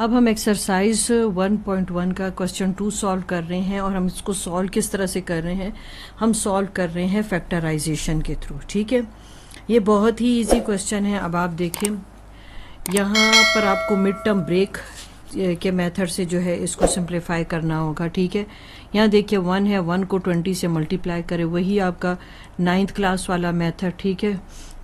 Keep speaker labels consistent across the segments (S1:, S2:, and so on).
S1: अब हम एक्सरसाइज 1.1 का क्वेश्चन 2 सॉल्व कर रहे हैं और हम इसको सॉल्व किस तरह से कर रहे हैं, हम सॉल्व कर रहे हैं फैक्टराइजेशन के थ्रू। ठीक है, ये बहुत ही इजी क्वेश्चन है। अब आप देखें यहाँ पर आपको मिड टर्म ब्रेक के मेथड से जो है इसको सिंप्लीफाई करना होगा। ठीक है, यहाँ देखिए 1 है, 1 को 20 से मल्टीप्लाई करें, वही आपका 9th क्लास वाला मेथड। ठीक है,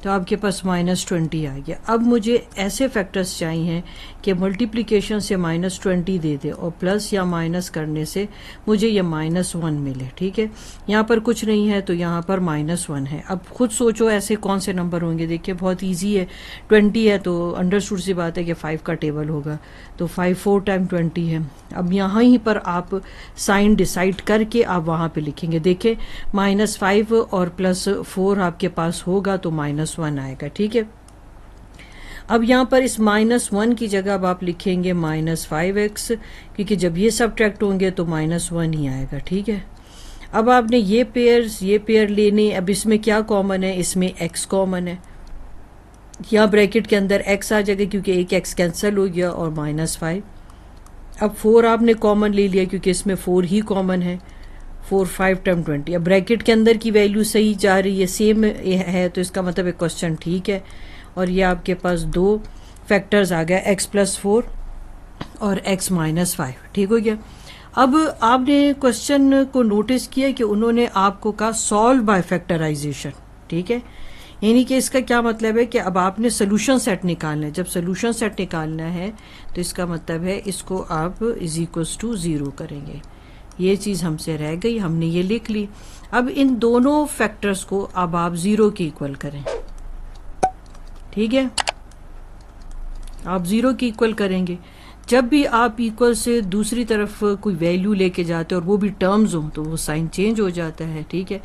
S1: तो आपके पास -20 आ गया। अब मुझे ऐसे फैक्टर्स चाहिए कि मल्टीप्लिकेशन से -20 दे दे और प्लस या माइनस करने से मुझे ये -1 मिले। ठीक है, यहाँ पर कुछ नहीं है तो यहाँ पर -1 है। अब खुद सोचो ऐसे कौन से नंबर होंगे। देखिए बहुत इजी है, 20 है तो अंडरस्टूड सी बात है कि 5 का टेबल होगा, तो 5 4 टाइम 20 है। अब यहाँ ही पर आप साइन डिसाइड करके आप वहाँ पे लिखेंगे। देखें -5 और +4 आपके पास होगा तो -1 आएगा। ठीक है, अब यहाँ पर इस -1 की जगह अब आप लिखेंगे -5x, क्योंकि जब ये सब्ट्रैक्ट होंगे तो -1 ही आएगा। ठीक है, अब आपने ये पेयर लेने, अब इसमें क्या कॉमन है, इसमें x कॉमन है। यहाँ ब्रैकेट के अंदर x आ जाएगा क्योंकि एक x कैंसिल हो गया और -5। अब 4 आपने कॉमन ले लिया क्योंकि इसमें 4 ही कॉमन है, 4 5 टाइम 20। अब ब्रैकेट के अंदर की वैल्यू सही जा रही है, सेम है, तो इसका मतलब एक क्वेश्चन ठीक है। और ये आपके पास 2 फैक्टर्स आ गया, x+4 और x -5। ठीक हो गया। अब आपने क्वेश्चन को नोटिस किया कि उन्होंने आपको कहा सॉल्व बाय फैक्टराइजेशन। ठीक है, यानी कि इसका क्या मतलब है कि अब आपने सोल्यूशन सेट निकालना है। जब सोल्यूशन सेट निकालना है तो इसका मतलब है इसको आप =0 करेंगे। ये चीज़ हमसे रह गई, हमने ये लिख ली। अब इन दोनों फैक्टर्स को अब आप 0 के इक्वल करें। ठीक है, आप 0 के इक्वल करेंगे। जब भी आप इक्वल से दूसरी तरफ कोई वैल्यू लेके जाते हो और वो भी टर्म्स हो तो वो साइन चेंज हो जाता है। ठीक है,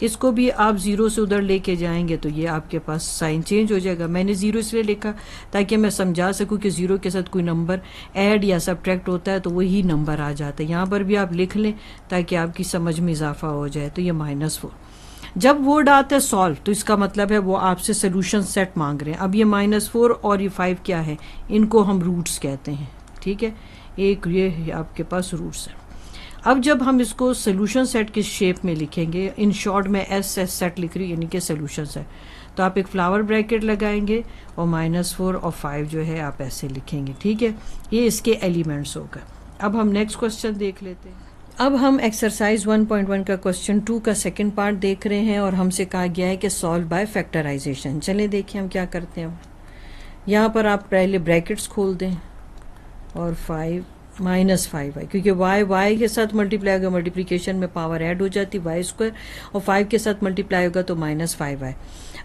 S1: इसको भी आप 0 से उधर लेके जाएंगे तो ये आपके पास साइन चेंज हो जाएगा। मैंने 0 इसलिए लिखा ताकि मैं समझा सकूं कि 0 के साथ कोई नंबर ऐड या सब्ट्रैक्ट होता है तो वही नंबर आ जाता है। यहाँ पर भी आप लिख लें ताकि आपकी समझ में इजाफा हो जाए। तो ये -4 जब वर्ड आता है सॉल्व तो इसका मतलब है वो आपसे सोल्यूशन सेट मांग रहे हैं। अब ये -4 और ये 5 क्या है, इनको हम रूट्स कहते हैं। ठीक है, एक ये आपके पास रूट्स है। अब जब हम इसको सोल्यूशन सेट के शेप में लिखेंगे, इन शॉर्ट में एस सेट लिख रही यानी कि सोल्यूशन सेट, तो आप एक फ्लावर ब्रैकेट लगाएंगे और -4 और 5 जो है आप ऐसे लिखेंगे। ठीक है, ये इसके एलिमेंट्स होगा। अब हम नेक्स्ट क्वेश्चन देख लेते हैं। अब हम एक्सरसाइज 1.1 का क्वेश्चन 2 का सेकंड पार्ट देख रहे हैं और हमसे कहा गया है कि सॉल्व बाय फैक्टराइजेशन। चलें देखिए हम क्या करते हैं। यहाँ पर आप पहले ब्रैकेट्स खोल दें और -5 है क्योंकि y के साथ मल्टीप्लाई होगा, मल्टीप्लिकेशन में पावर ऐड हो जाती y² और 5 के साथ मल्टीप्लाई होगा तो -5 है।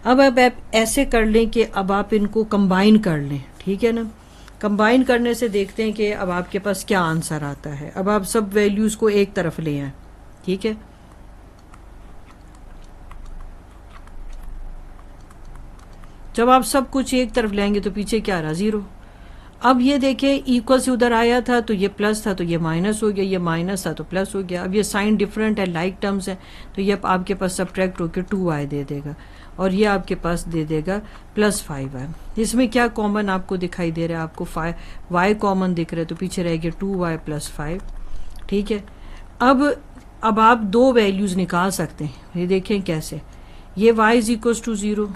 S1: अब आप ऐसे कर लें कि अब आप इनको कंबाइन कर लें। ठीक है ना, कंबाइन करने से देखते हैं कि अब आपके पास क्या आंसर आता है। अब आप सब वैल्यूज को एक तरफ ले आए। ठीक है, जब आप सब कुछ एक तरफ लेंगे तो पीछे क्या रहा, 0। अब ये देखें इक्वल से उधर आया था तो ये प्लस था तो ये माइनस हो गया, ये माइनस था तो प्लस हो गया। अब ये साइन डिफरेंट है, लाइक टर्म्स है, तो ये आपके पास सब्ट्रैक्ट होकर 2y दे देगा और ये आपके पास दे देगा +5 है। इसमें क्या कॉमन आपको दिखाई दे रहा है, आपको y कॉमन दिख रहा है तो पीछे रह गया 2y + 5। ठीक है, अब आप 2 वैल्यूज़ निकाल सकते हैं। ये देखें कैसे, ये y = 0।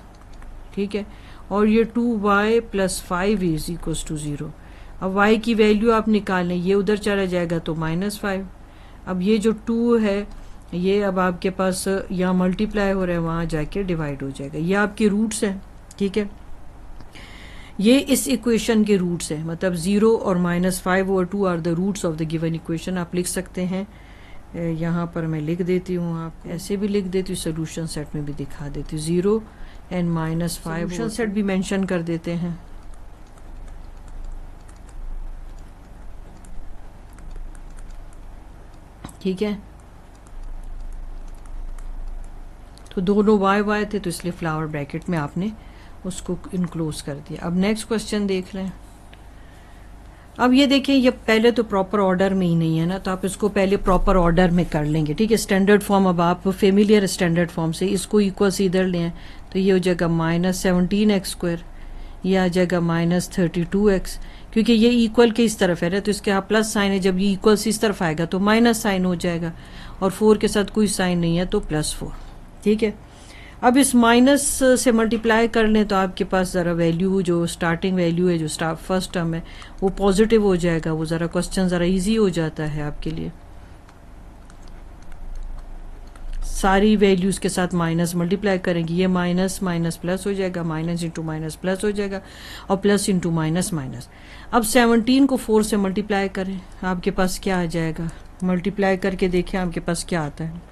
S1: ठीक है, और ये 2y + 5 = 0। अब y की वैल्यू आप निकालें, ये उधर चला जाएगा तो -5। अब ये जो 2 है ये अब आपके पास यहाँ मल्टीप्लाई हो रहा है, वहाँ जाके डिवाइड हो जाएगा। ये आपके रूट्स हैं। ठीक है, ये इस इक्वेशन के रूट्स हैं, मतलब 0 और -5/2 are the roots of the given equation. आप लिख सकते हैं, यहाँ पर मैं लिख देती हूँ, आप ऐसे भी लिख देती हूँ, सोल्यूशन सेट में भी दिखा देती हूँ। 0 और -5 सोल्यूशन सेट भी मेंशन कर देते हैं। ठीक है, तो दोनों y थे तो इसलिए फ्लावर ब्रैकेट में आपने उसको इनक्लोज कर दिया। अब नेक्स्ट क्वेश्चन देख लें। अब ये देखिए, ये पहले तो प्रॉपर ऑर्डर में ही नहीं है ना, तो आप इसको पहले प्रॉपर ऑर्डर में कर लेंगे। ठीक है, स्टैंडर्ड फॉर्म, अब आप फेमिलियर स्टैंडर्ड फॉर्म से इसको इक्वल से इधर लें तो ये हो जाएगा -17x², ये आ जाएगा -32x, क्योंकि ये इक्वल के इस तरफ है ना, तो इसके यहाँ प्लस साइन है, जब ये इक्वल से इस तरफ आएगा तो माइनस साइन हो जाएगा, और 4 के साथ कोई साइन नहीं है तो +4। ठीक है, अब इस माइनस से मल्टीप्लाई कर लें तो आपके पास ज़रा वैल्यू जो स्टार्टिंग वैल्यू है, जो फर्स्ट टर्म है वो पॉजिटिव हो जाएगा, वो ज़रा क्वेश्चन ज़रा इजी हो जाता है आपके लिए। सारी वैल्यूज़ के साथ माइनस मल्टीप्लाई करेंगे, ये माइनस माइनस प्लस हो जाएगा, माइनस इंटू माइनस प्लस हो जाएगा, और प्लस इंटू माइनस माइनस। अब 17 को 4 से मल्टीप्लाई करें, आपके पास क्या आ जाएगा, मल्टीप्लाई करके देखें आपके पास क्या आता है।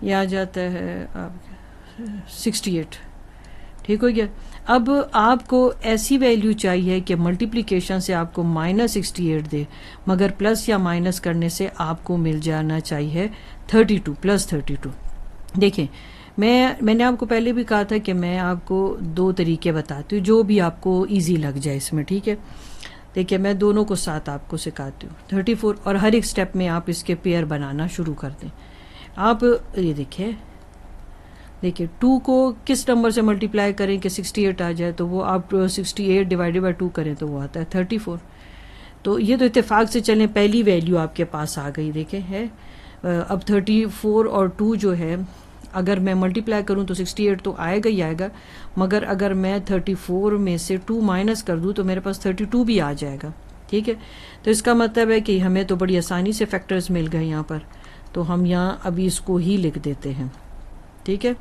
S1: ये आ जाता है आपके 68। ठीक हो गया। अब आपको ऐसी वैल्यू चाहिए कि मल्टीप्लिकेशन से आपको -68 दे, मगर प्लस या माइनस करने से आपको मिल जाना चाहिए 32 +32। देखिए, मैंने आपको पहले भी कहा था कि मैं आपको 2 तरीके बताती हूँ जो भी आपको इजी लग जाए इसमें। ठीक है, देखिए मैं दोनों को साथ आपको सिखाती हूँ, 34, और हर एक स्टेप में आप इसके पेयर बनाना शुरू कर दें। आप ये देखिए 2 को किस नंबर से मल्टीप्लाई करें कि 68 आ जाए, तो वो आप 68 डिवाइडेड बाय 2 करें तो वो आता है 34। तो ये तो इत्तेफाक से चलें, पहली वैल्यू आपके पास आ गई, देखें है। अब 34 और 2 जो है, अगर मैं मल्टीप्लाई करूं तो 68 तो आएगा ही आएगा, मगर अगर मैं 34 में से 2 माइनस कर दूं तो मेरे पास 32 भी आ जाएगा। ठीक है, तो इसका मतलब है कि हमें तो बड़ी आसानी से फैक्टर्स मिल गए यहाँ पर, तो हम यहाँ अभी इसको ही लिख देते हैं। ठीक है,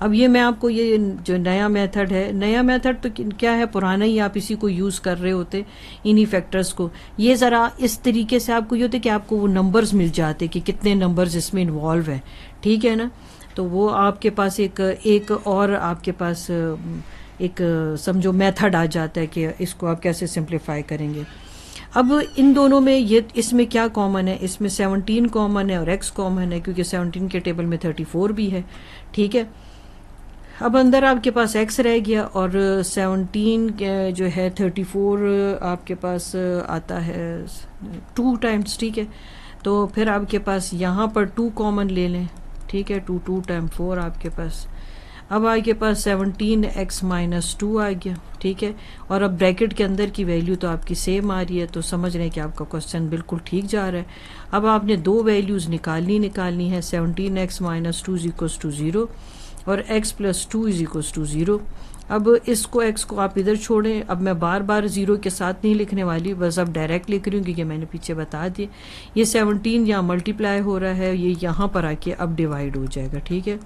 S1: अब ये मैं आपको ये जो नया मेथड है, नया मेथड तो क्या है, पुराना ही आप इसी को यूज़ कर रहे होते, इन्हीं फैक्टर्स को। ये ज़रा इस तरीके से आपको ये होते कि आपको वो नंबर्स मिल जाते कि कितने नंबर्स इसमें इन्वॉल्व है। ठीक है ना, तो वो आपके पास एक और आपके पास एक समझो मेथड आ जाता है कि इसको आप कैसे सिंप्लीफाई करेंगे। अब इन दोनों में ये इसमें क्या कॉमन है, इसमें 17 कॉमन है और x कॉमन है, क्योंकि 17 के टेबल में 34 भी है। ठीक है, अब अंदर आपके पास x रह गया, और 17 जो है 34 आपके पास आता है 2 टाइम्स। ठीक है, तो फिर आपके पास यहाँ पर 2 कॉमन ले लें। ठीक है, 2 टाइम 4 आपके पास, अब आपके पास 17x - 2 आ गया। ठीक है, और अब ब्रैकेट के अंदर की वैल्यू तो आपकी सेम आ रही है, तो समझ रहे हैं कि आपका क्वेश्चन बिल्कुल ठीक जा रहा है। अब आपने 2 वैल्यूज़ निकालनी है, 17x - 2 = 0 और x + 2 = 0। अब इसको x को आप इधर छोड़ें। अब मैं बार बार 0 के साथ नहीं लिखने वाली, बस अब डायरेक्ट लिख रही हूँ क्योंकि मैंने पीछे बता दिए। ये 17 यहाँ मल्टीप्लाई हो रहा है, ये यहाँ पर आके अब डिवाइड हो जाएगा। ठीक है,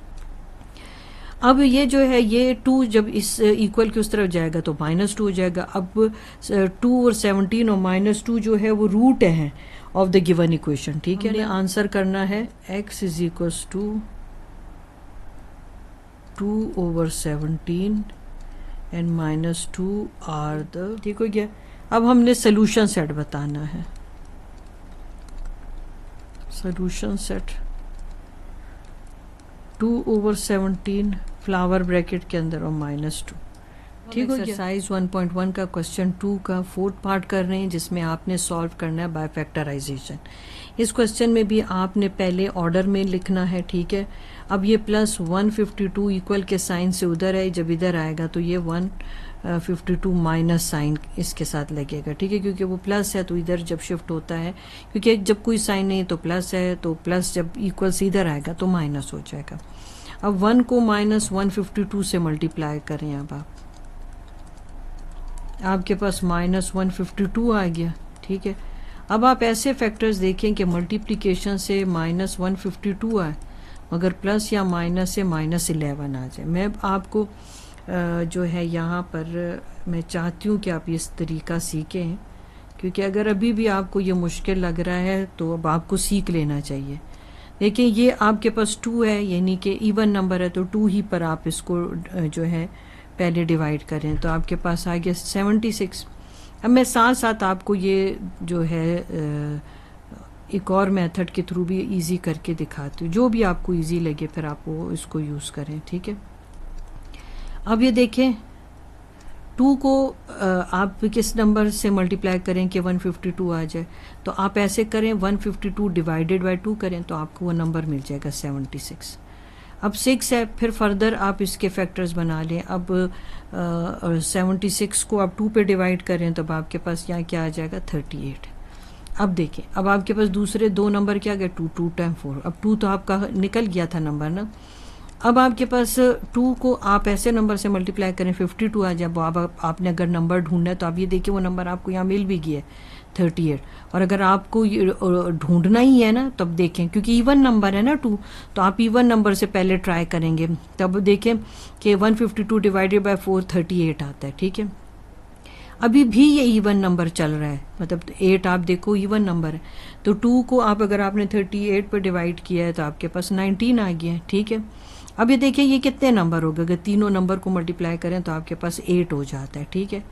S1: अब ये जो है ये 2 जब इस इक्वल के उस तरफ जाएगा तो -2 हो जाएगा। अब 2 और 17 और -2 जो है वो रूट है ऑफ द गिवन इक्वेशन। ठीक है, आंसर करना है x = 2/17 एंड -2 आर द। ठीक हो गया। अब हमने सोल्यूशन सेट बताना है, सोल्यूशन सेट 2/17 फ्लावर ब्रैकेट के अंदर और -2। ठीक हो गया। एक्सरसाइज 1.1 का क्वेश्चन 2 का 4th पार्ट कर रहे हैं, जिसमें आपने सॉल्व करना है बाय फैक्टराइजेशन। इस क्वेश्चन में भी आपने पहले ऑर्डर में लिखना है। ठीक है, अब ये +152 इक्वल के साइन से उधर है, जब इधर आएगा तो ये 152 माइनस साइन इसके साथ लगेगा। ठीक है, क्योंकि वो प्लस है तो इधर जब शिफ्ट होता है, क्योंकि जब कोई साइन नहीं तो प्लस है, तो प्लस जब इक्वल से इधर आएगा तो माइनस हो जाएगा। अब 1 को -152 से मल्टीप्लाई करें, अब आपके पास -152 आ गया। ठीक है, अब आप ऐसे फैक्टर्स देखें कि मल्टीप्लिकेशन से -152 आए, मगर प्लस या माइनस से -11 आ जाए। मैं आपको जो है यहाँ पर मैं चाहती हूँ कि आप इस तरीका सीखें, क्योंकि अगर अभी भी आपको ये मुश्किल लग रहा है तो अब आपको सीख लेना चाहिए। देखिए, ये आपके पास 2 है, यानी कि इवन नंबर है, तो 2 ही पर आप इसको जो है पहले डिवाइड करें, तो आपके पास आ गया 76। अब मैं साथ साथ आपको ये जो है एक और मेथड के थ्रू भी इजी करके दिखाती हूँ, जो भी आपको इजी लगे फिर आप वो इसको यूज़ करें। ठीक है, अब ये देखें 2 को आप किस नंबर से मल्टीप्लाई करें कि 152 आ जाए, तो आप ऐसे करें 152 डिवाइडेड बाय 2 करें तो आपको वो नंबर मिल जाएगा 76। अब 6 है, फिर फर्दर आप इसके फैक्टर्स बना लें। अब 76 को आप 2 पे डिवाइड करें तो अब आपके पास यहाँ क्या आ जाएगा 38। अब देखें, अब आपके पास दूसरे 2 नंबर क्या गए 2, 2 टाइम 4। अब 2 तो आपका निकल गया था नंबर ना। अब आपके पास 2 को आप ऐसे नंबर से मल्टीप्लाई करें 52 आ जाए। अब आपने अगर नंबर ढूंढना है तो आप ये देखिए वो नंबर आपको यहाँ मिल भी गया है 38। और अगर आपको ढूंढना ही है ना तब देखें, क्योंकि इवन नंबर है ना 2, तो आप इवन नंबर से पहले ट्राई करेंगे। तब देखें कि 152 डिवाइडेड बाय 4 38 आता है। ठीक है, अभी भी ये इवन नंबर चल रहा है, मतलब 8 आप देखो इवन नंबर है। तो 2 को आप अगर आपने 38 पर डिवाइड किया है तो आपके पास 19 आ गया है। ठीक है, अब ये देखिए ये कितने नंबर हो गए, अगर तीनों नंबर को मल्टीप्लाई करें तो आपके पास 8 हो जाता है। ठीक है,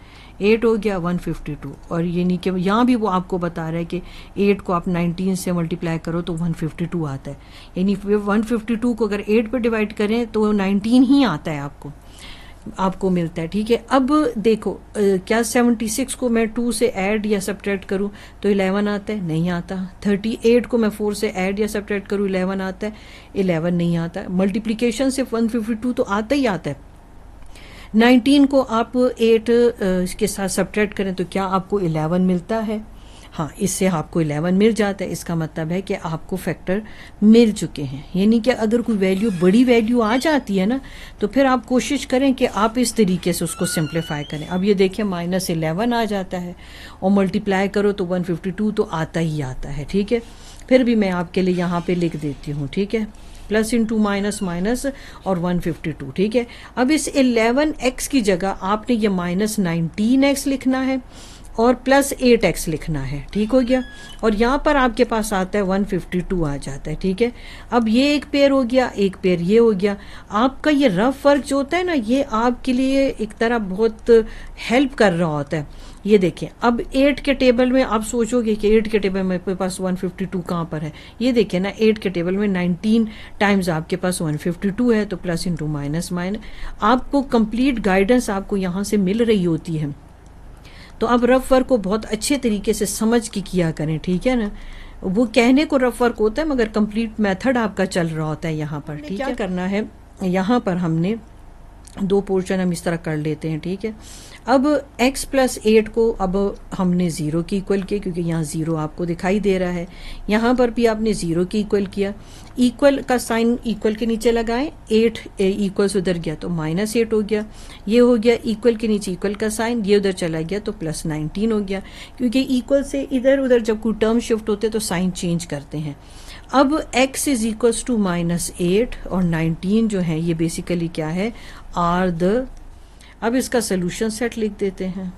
S1: 8 हो गया 152। और ये नहीं कि यहाँ भी वो आपको बता रहा है कि 8 को आप 19 से मल्टीप्लाई करो तो 152 आता है, यानी 152 को अगर 8 पर डिवाइड करें तो 19 ही आता है आपको मिलता है। ठीक है, अब देखो क्या 76 को मैं 2 से ऐड या सब्ट्रैक्ट करूं तो 11 आता है, नहीं आता। 38 को मैं 4 से ऐड या सब्ट्रैक्ट करूं 11 आता है, 11 नहीं आता। मल्टीप्लिकेशन से 152 तो आता ही आता है। 19 को आप 8 के साथ सब्ट्रैक्ट करें तो क्या आपको 11 मिलता है। हाँ, इससे आपको 11 मिल जाता है। इसका मतलब है कि आपको फैक्टर मिल चुके हैं। यानी कि अगर कोई वैल्यू बड़ी वैल्यू आ जाती है ना तो फिर आप कोशिश करें कि आप इस तरीके से उसको सिंप्लीफाई करें। अब ये देखिए -11 आ जाता है और मल्टीप्लाई करो तो 152 तो आता ही आता है। ठीक है, फिर भी मैं आपके लिए यहाँ पे लिख देती हूँ। ठीक है, प्लस इंटू माइनस माइनस और 152। ठीक है, अब इस 11x की जगह आपने ये -19x लिखना है और प्लस 8x लिखना है। ठीक हो गया, और यहाँ पर आपके पास आता है 152 आ जाता है। ठीक है, अब ये एक पेयर हो गया, एक पेयर ये हो गया। आपका ये रफ वर्क जो होता है ना, ये आपके लिए एक तरह बहुत हेल्प कर रहा होता है। ये देखें, अब 8 के टेबल में आप सोचोगे कि 8 के टेबल में मेरे पास 152 कहाँ पर है। ये देखें ना, 8 के टेबल में 19 टाइम्स आपके पास 152 है, तो प्लस इंटू माइनस माइनस आपको कंप्लीट गाइडेंस आपको यहाँ से मिल रही होती है। तो अब रफ वर्क को बहुत अच्छे तरीके से समझ के किया करें। ठीक है ना, वो कहने को रफ वर्क होता है मगर कंप्लीट मेथड आपका चल रहा होता है यहाँ पर। ठीक है, क्या करना है, यहाँ पर हमने 2 पोर्शन हम इस तरह कर लेते हैं। ठीक है, अब x प्लस 8 को अब हमने 0 के इक्वल किया, क्योंकि यहाँ 0 आपको दिखाई दे रहा है। यहाँ पर भी आपने 0 के इक्वल किया, इक्वल का साइन इक्वल के नीचे लगाएं, 8 इक्वल्स उधर गया तो -8 हो गया। ये हो गया इक्वल के नीचे इक्वल का साइन, ये उधर चला गया तो प्लस 19 हो गया, क्योंकि इक्वल से इधर उधर जब कोई टर्म शिफ्ट होते तो साइन चेंज करते हैं। अब x इज इक्वल्स टू -8 और 19 जो है ये बेसिकली क्या है, आर द। अब इसका सोल्यूशन सेट लिख देते हैं।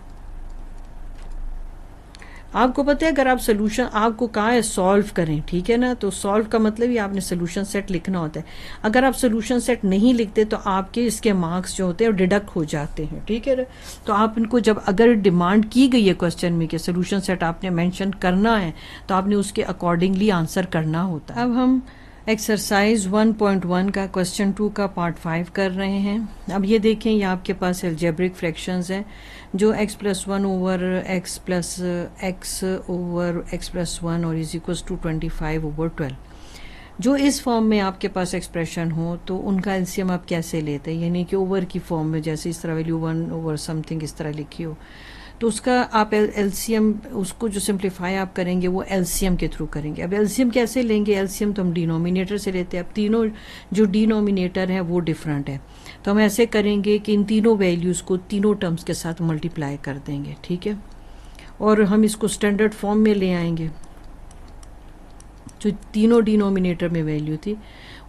S1: आपको पता है अगर आप सोल्यूशन, आपको कहा है सॉल्व करें, ठीक है ना, तो सॉल्व का मतलब ही आपने सोल्यूशन सेट लिखना होता है। अगर आप सोल्यूशन सेट नहीं लिखते तो आपके इसके मार्क्स जो होते हैं वो डिडक्ट हो जाते हैं। ठीक है, तो आप इनको जब अगर डिमांड की गई है क्वेश्चन में कि सोल्यूशन सेट आपने मेंशन करना है तो आपने उसके अकॉर्डिंगली आंसर करना होता है। अब हम एक्सरसाइज 1.1 का क्वेश्चन 2 का पार्ट 5 कर रहे हैं। अब ये देखें, ये आपके पास एल्जेब्रिक फ्रैक्शंस हैं जो x plus 1 over x plus x over x plus 1 और इज इक्वल्स टू 25 ओवर 12। जो इस फॉर्म में आपके पास एक्सप्रेशन हो तो उनका एलसीएम आप कैसे लेते हैं, यानी कि ओवर की फॉर्म में, जैसे इस तरह वैल्यू 1 ओवर समथिंग इस तरह लिखी हो तो उसका आप एलसीएम, उसको जो सिंप्लीफाई आप करेंगे वो एलसीएम के थ्रू करेंगे। अब एलसीएम कैसे लेंगे, एलसीएम तो हम डिनोमिनेटर से लेते हैं। अब तीनों जो डिनोमिनेटर है वो डिफरेंट है, तो हम ऐसे करेंगे कि इन तीनों वैल्यूज़ को तीनों टर्म्स के साथ मल्टीप्लाई कर देंगे। ठीक है, और हम इसको स्टैंडर्ड फॉर्म में ले आएंगे। जो तीनों डिनोमिनेटर में वैल्यू थी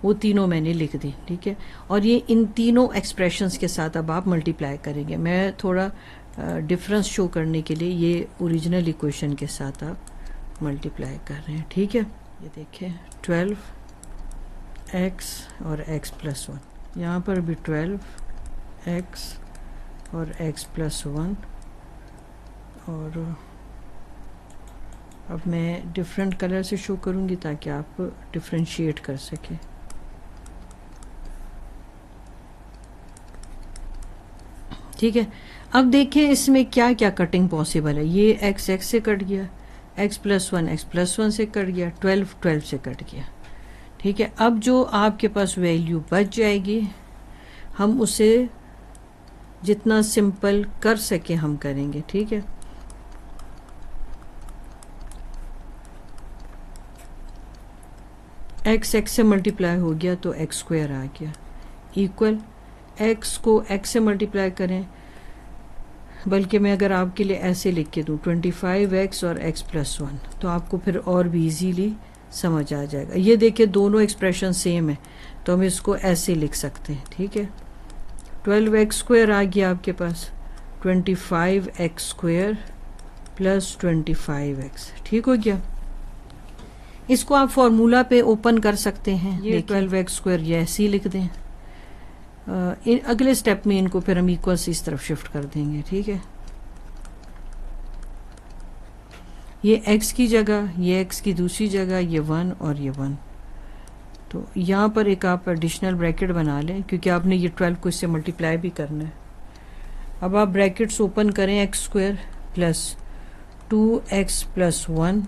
S1: वो तीनों मैंने लिख दी। ठीक है, और ये इन तीनों एक्सप्रेशंस के साथ अब आप मल्टीप्लाई करेंगे। मैं थोड़ा डिफरेंस शो करने के लिए ये ओरिजिनल इक्वेशन के साथ आप मल्टीप्लाई कर रहे हैं। ठीक है, ये देखिए 12x और x प्लस 1, यहाँ पर भी 12x और x प्लस 1। और अब मैं डिफरेंट कलर से शो करूँगी ताकि आप डिफ्रेंशिएट कर सकें। ठीक है, अब देखें इसमें क्या क्या कटिंग पॉसिबल है। ये x x से कट गया, x प्लस 1 से कट गया, 12 12 से कट गया। ठीक है। अब जो आपके पास वैल्यू बच जाएगी हम उसे जितना सिंपल कर सके हम करेंगे, ठीक है। एक्स से मल्टीप्लाई हो गया तो एक्स स्क्वायर आ गया इक्वल एक्स को एक्स से मल्टीप्लाई करें, बल्कि मैं अगर आपके लिए ऐसे लिख के दूँ 25x और x+1 तो आपको फिर और भी इजीली समझ आ जाएगा। ये देखिए दोनों एक्सप्रेशन सेम है तो हम इसको ऐसे लिख सकते हैं, ठीक है। 12x² आ गया आपके पास 25x² प्लस 25x, ठीक हो गया। इसको आप फॉर्मूला पे ओपन कर सकते हैं, ये 12x² ये ऐसे ही लिख दें। अगले स्टेप में इनको फिर हम इक्वल्स इस तरफ शिफ्ट कर देंगे, ठीक है। ये x की जगह, ये x की दूसरी जगह, ये 1 और ये 1, तो यहाँ पर एक आप एडिशनल ब्रैकेट बना लें क्योंकि आपने ये 12 को इससे मल्टीप्लाई भी करना है। अब आप ब्रैकेट्स ओपन करें x² plus 2x plus 1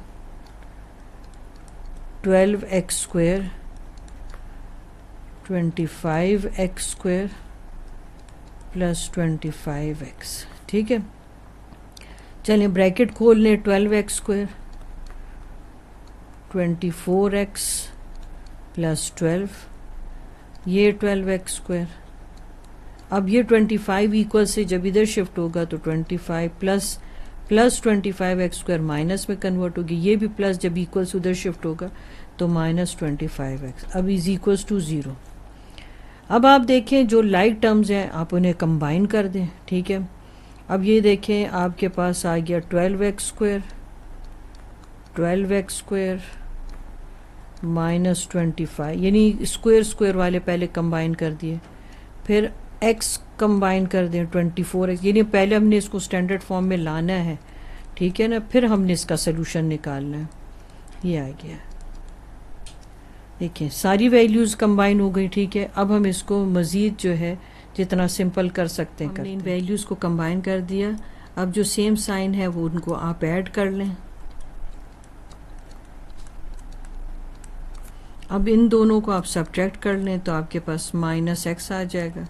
S1: 12x² 25x² plus 25x, ठीक है। चलिए ब्रैकेट खोल लें 12x² 24x प्लस 12 ये 12x²। अब ये 25 इक्वल से जब इधर शिफ्ट होगा तो 25 प्लस 25x² माइनस में कन्वर्ट होगी, ये भी प्लस जब इक्वल से उधर शिफ्ट होगा तो माइनस 25x अब इज इक्वल्स टू 0। अब आप देखें जो लाइक टर्म्स हैं आप उन्हें कंबाइन कर दें, ठीक है। अब ये देखें आपके पास आ गया 12x² माइनस 25, यानी स्क्वायर वाले पहले कंबाइन कर दिए, फिर x कंबाइन कर दें 24x, यानी पहले हमने इसको स्टैंडर्ड फॉर्म में लाना है, ठीक है ना, फिर हमने इसका सोल्यूशन निकालना है। ये आ गया, देखिए सारी वैल्यूज़ कंबाइन हो गई, ठीक है। अब हम इसको मज़ीद जो है जितना सिंपल कर सकते हैं हमने इन वैल्यूज़ को कंबाइन कर दिया। अब जो सेम साइन है वो उनको आप ऐड कर लें। अब इन दोनों को आप सब्ट्रैक्ट कर लें तो आपके पास -x आ जाएगा,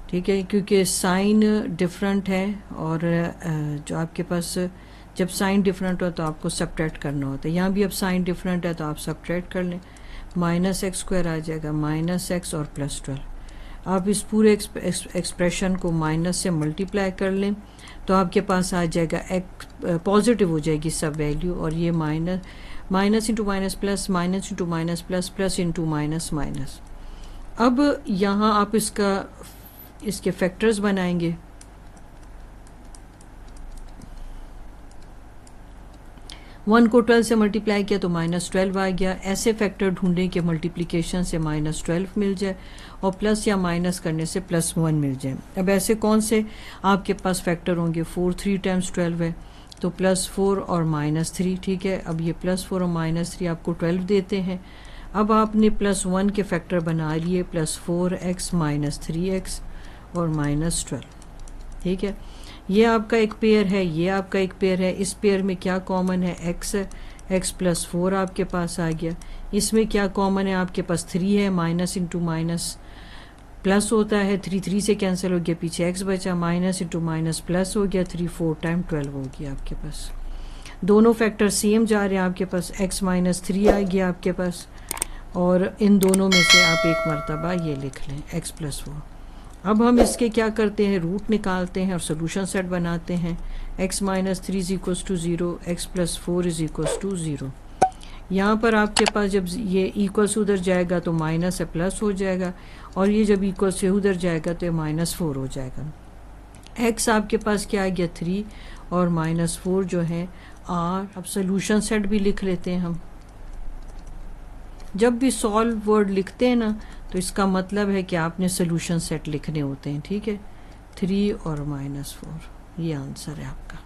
S1: ठीक है, क्योंकि साइन डिफरेंट है और जो आपके पास जब साइन डिफरेंट हो तो आपको सब्ट्रैक्ट करना होता है। यहाँ भी अब साइन डिफरेंट है तो आप सब्ट्रैक्ट कर लें, -x² आ जाएगा -x और प्लस 12। आप इस पूरे एक्सप्रेशन को माइनस से मल्टीप्लाई कर लें तो आपके पास आ जाएगा x पॉजिटिव हो जाएगी सब वैल्यू, और ये minus into minus plus, minus into minus plus, plus into minus minus. अब यहाँ आप इसके फैक्टर्स बनाएंगे। वन को 12 से मल्टीप्लाई किया तो -12 आ गया। ऐसे फैक्टर ढूंढें कि मल्टीप्लिकेशन से -12 मिल जाए और प्लस या माइनस करने से +1 मिल जाए। अब ऐसे कौन से आपके पास फैक्टर होंगे, 4 3 टाइम्स 12 है तो +4 और -3, ठीक है। अब ये +4 और -3 आपको 12 देते हैं। अब आपने +1 के फैक्टर बना लिए, +4x -3x और -12, ठीक है। ये आपका एक पेयर है, ये आपका एक पेयर है। इस पेयर में क्या कॉमन है, x प्लस 4 आपके पास आ गया। इसमें क्या कॉमन है, आपके पास 3 है, माइनस इंटू माइनस प्लस होता है, 3 3 से कैंसिल हो गया, पीछे x बचा, माइनस इंटू माइनस प्लस हो गया, 3 4 टाइम 12 हो गया आपके पास। दोनों फैक्टर सेम जा रहे हैं आपके पास, x -3 आ गया आपके पास, और इन दोनों में से आप एक मरतबा ये लिख लें x प्लस 4। अब हम इसके क्या करते हैं, रूट निकालते हैं और सोल्यूशन सेट बनाते हैं। x -3 is equals to 0, x plus 4 is equals to 0। यहाँ पर आपके पास जब ये इक्वल से उधर जाएगा तो माइनस से प्लस हो जाएगा, और ये जब इक्वल से उधर जाएगा तो ये -4 हो जाएगा। x आपके पास क्या आ गया 3 और -4 जो है r। अब सोल्यूशन सेट भी लिख लेते हैं हम। जब भी सॉल्व वर्ड लिखते हैं ना तो इसका मतलब है कि आपने सोल्यूशन सेट लिखने होते हैं, ठीक है। 3 और -4 ये आंसर है आपका।